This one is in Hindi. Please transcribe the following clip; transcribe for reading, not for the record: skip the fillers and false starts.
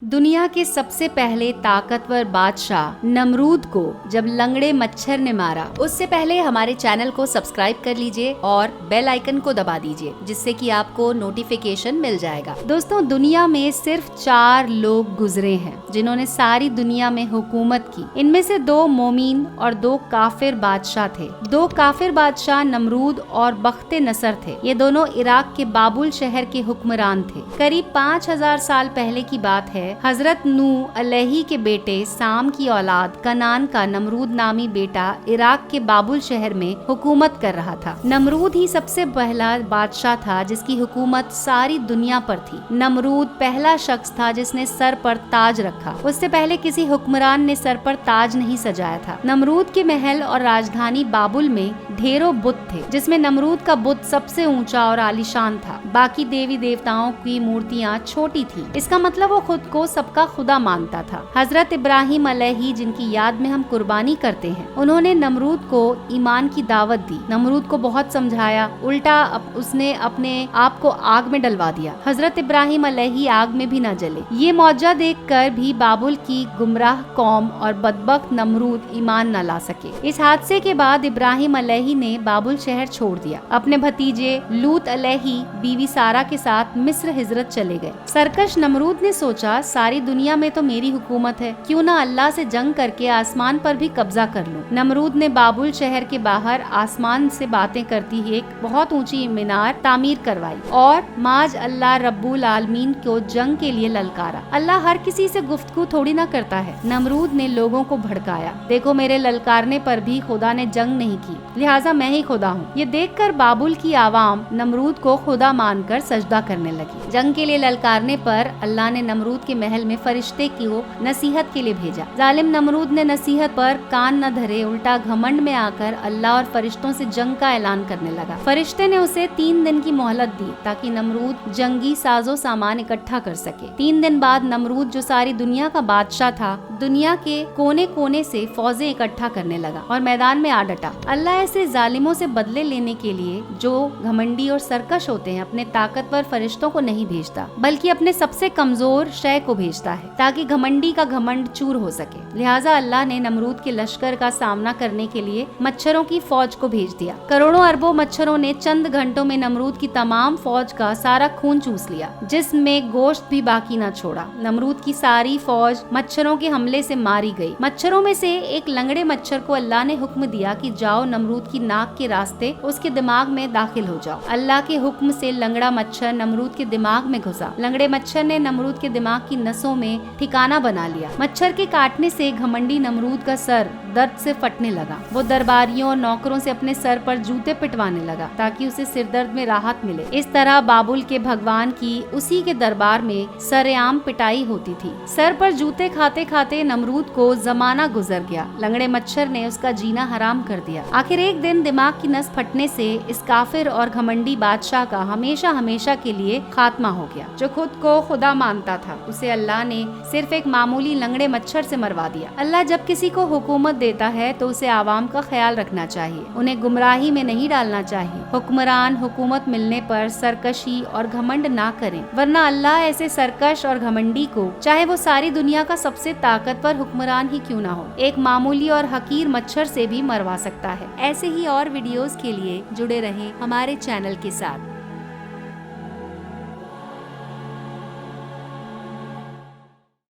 दुनिया के सबसे पहले ताकतवर बादशाह नमरूद को जब लंगड़े मच्छर ने मारा, उससे पहले हमारे चैनल को सब्सक्राइब कर लीजिए और बेल आइकन को दबा दीजिए, जिससे कि आपको नोटिफिकेशन मिल जाएगा। दोस्तों, दुनिया में सिर्फ 4 लोग गुजरे हैं जिन्होंने सारी दुनिया में हुकूमत की। इनमें से 2 मोमीन और 2 काफिर बादशाह थे। 2 काफिर बादशाह नमरूद और बख्ते नसर थे। ये दोनों इराक के बाबुल शहर के हुक्मरान थे। करीब 5000 साल पहले की बात है। हजरत नूह अलैहि के बेटे साम की औलाद कनान का नमरूद नामी बेटा इराक के बाबुल शहर में हुकूमत कर रहा था। नमरूद ही सबसे पहला बादशाह था जिसकी हुकूमत सारी दुनिया पर थी। नमरूद पहला शख्स था जिसने सर पर ताज रखा। उससे पहले किसी हुक्मरान ने सर पर ताज नहीं सजाया था। नमरूद के महल और राजधानी बाबुल में ढेरों बुत थे, जिसमें नमरूद का बुत सबसे ऊंचा और आलीशान था। बाकी देवी देवताओं की मूर्तियां छोटी थी। इसका मतलब वो खुद को सबका खुदा मानता था। हजरत इब्राहिम अलैहि, जिनकी याद में हम कुर्बानी करते हैं, उन्होंने नमरूद को ईमान की दावत दी। नमरूद को बहुत समझाया, उल्टा उसने अपने आप को आग में डलवा दिया। हजरत इब्राहिम अलैहि आग में भी न जले। ये मौजा देखकर भी बाबुल की गुमराह कौम और बदबख्त नमरूद ईमान न ला सके। इस हादसे के बाद इब्राहिम अलैहि ने बाबुल शहर छोड़ दिया। अपने भतीजे लूत अलैहि बीवी सारा के साथ मिस्र हिजरत चले गए। सरकश नमरूद ने सोचा, सारी दुनिया में तो मेरी हुकूमत है, क्यों ना अल्लाह से जंग करके आसमान पर भी कब्जा कर लूं। नमरूद ने बाबुल शहर के बाहर आसमान से बातें करती एक बहुत ऊंची मीनार तामीर करवाई और माज अल्लाह रब्बुल आलमीन को जंग के लिए ललकारा। अल्लाह हर किसी से गुफ्तगू थोड़ी ना करता है। नमरूद ने लोगों को भड़काया, देखो मेरे ललकारने पर भी खुदा ने जंग नहीं की, लिहाजा मैं ही खुदा हूँ। ये देखकर बाबुल की आवाम नमरूद को खुदा मानकर सजदा करने लगी। जंग के लिए ललकारने पर अल्लाह ने नमरूद के महल में फरिश्ते को नसीहत के लिए भेजा। जालिम नमरूद ने नसीहत पर कान न धरे, उल्टा घमंड में आकर अल्लाह और फरिश्तों से जंग का ऐलान करने लगा। फरिश्ते ने उसे 3 दिन की मोहलत दी ताकि नमरूद जंगी साजो सामान इकट्ठा कर सके। 3 दिन बाद नमरूद, जो सारी दुनिया का बादशाह था, दुनिया के कोने कोने से फौजें इकट्ठा करने लगा और मैदान में आ डटा। अल्लाह ऐसे जालिमों से बदले लेने के लिए जो घमंडी और सरकश होते हैं, अपने ताकतवर फरिश्तों को नहीं भेजता, बल्कि अपने सबसे कमजोर शय को भेजता है ताकि घमंडी का घमंड चूर हो सके। लिहाजा अल्लाह ने नमरूद के लश्कर का सामना करने के लिए मच्छरों की फौज को भेज दिया। करोड़ों अरबों मच्छरों ने चंद घंटों में नमरूद की तमाम फौज का सारा खून चूस लिया, जिसमें गोश्त भी बाकी न छोड़ा। नमरूद की सारी फौज मच्छरों के हमले से मारी गई। मच्छरों में से एक लंगड़े मच्छर को अल्लाह ने हुक्म दिया कि जाओ, नमरूद की नाक के रास्ते उसके दिमाग में दाखिल हो जाओ। अल्लाह के हुक्म से लंगड़ा मच्छर नमरूद के दिमाग में घुसा। लंगड़े मच्छर ने नमरूद के दिमाग की नसों में ठिकाना बना लिया। मच्छर के काटने से घमंडी नमरूद का सर दर्द से फटने लगा। वो दरबारियों और नौकरों से अपने सर पर जूते पिटवाने लगा ताकि उसे सिर दर्द में राहत मिले। इस तरह बाबुल के भगवान की उसी के दरबार में सरेआम पिटाई होती थी। सर पर जूते खाते खाते नमरूद को जमाना गुजर गया। लंगड़े मच्छर ने उसका जीना हराम कर दिया। आखिर एक दिन दिमाग की नस फटने से इस काफिर और घमंडी बादशाह का हमेशा हमेशा के लिए खात्मा हो गया। जो खुद को खुदा मानता था, उसे अल्लाह ने सिर्फ एक मामूली लंगड़े मच्छर से मरवा दिया। अल्लाह जब किसी को हुकूमत देता है तो उसे आवाम का ख्याल रखना चाहिए, उन्हें गुमराही में नहीं डालना चाहिए। हुक्मरान हुकूमत मिलने पर सरकशी और घमंड ना करें, वरना अल्लाह ऐसे सरकश और घमंडी को, चाहे वो सारी दुनिया का सबसे ताकतवर हुक्मरान ही क्यों ना हो, एक मामूली और हकीर मच्छर से भी मरवा सकता है। ऐसे ही और वीडियोस के लिए जुड़े रहें हमारे चैनल के साथ।